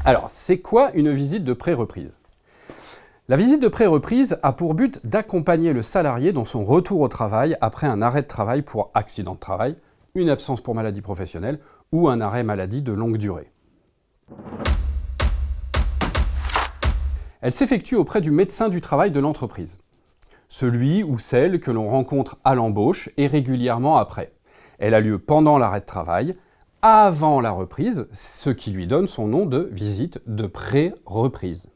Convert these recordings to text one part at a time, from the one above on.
Alors, c'est quoi une visite de pré-reprise? La visite de pré-reprise a pour but d'accompagner le salarié dans son retour au travail après un arrêt de travail pour accident de travail, une absence pour maladie professionnelle ou un arrêt maladie de longue durée. Elle s'effectue auprès du médecin du travail de l'entreprise, celui ou celle que l'on rencontre à l'embauche et régulièrement après. Elle a lieu pendant l'arrêt de travail, avant la reprise, ce qui lui donne son nom de visite de pré-reprise.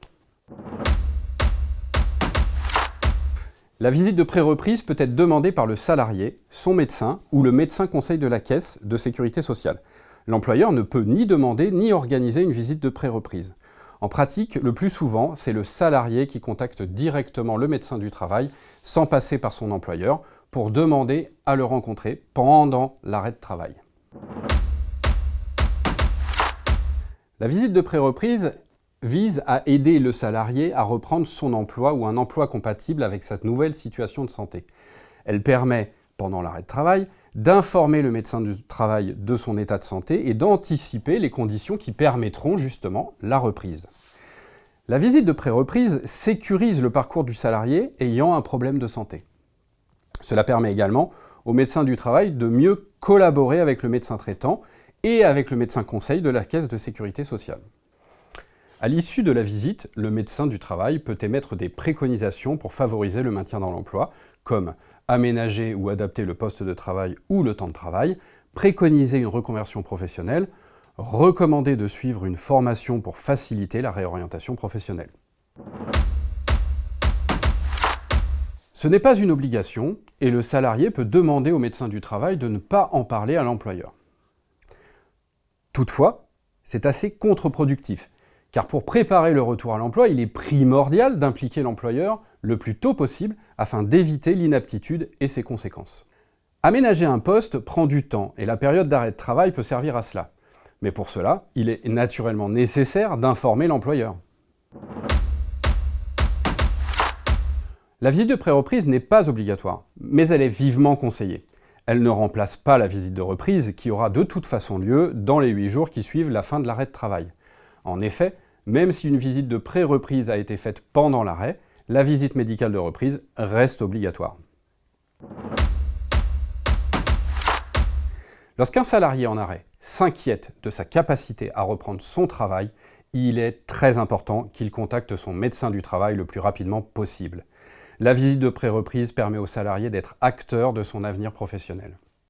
La visite de pré-reprise peut être demandée par le salarié, son médecin ou le médecin conseil de la caisse de sécurité sociale. L'employeur ne peut ni demander ni organiser une visite de pré-reprise. En pratique, le plus souvent, c'est le salarié qui contacte directement le médecin du travail, sans passer par son employeur, pour demander à le rencontrer pendant l'arrêt de travail. La visite de pré-reprise vise à aider le salarié à reprendre son emploi ou un emploi compatible avec sa nouvelle situation de santé. Elle permet, pendant l'arrêt de travail, d'informer le médecin du travail de son état de santé et d'anticiper les conditions qui permettront justement la reprise. La visite de pré-reprise sécurise le parcours du salarié ayant un problème de santé. Cela permet également au médecin du travail de mieux collaborer avec le médecin traitant et avec le médecin conseil de la caisse de sécurité sociale. À l'issue de la visite, le médecin du travail peut émettre des préconisations pour favoriser le maintien dans l'emploi, comme aménager ou adapter le poste de travail ou le temps de travail, préconiser une reconversion professionnelle, recommander de suivre une formation pour faciliter la réorientation professionnelle. Ce n'est pas une obligation et le salarié peut demander au médecin du travail de ne pas en parler à l'employeur. Toutefois, c'est assez contre-productif, car pour préparer le retour à l'emploi, il est primordial d'impliquer l'employeur le plus tôt possible afin d'éviter l'inaptitude et ses conséquences. Aménager un poste prend du temps et la période d'arrêt de travail peut servir à cela. Mais pour cela, il est naturellement nécessaire d'informer l'employeur. La visite de pré-reprise n'est pas obligatoire, mais elle est vivement conseillée. Elle ne remplace pas la visite de reprise qui aura de toute façon lieu dans les 8 jours qui suivent la fin de l'arrêt de travail. En effet, même si une visite de pré-reprise a été faite pendant l'arrêt, la visite médicale de reprise reste obligatoire. Lorsqu'un salarié en arrêt s'inquiète de sa capacité à reprendre son travail, il est très important qu'il contacte son médecin du travail le plus rapidement possible. La visite de pré-reprise permet au salarié d'être acteur de son avenir professionnel.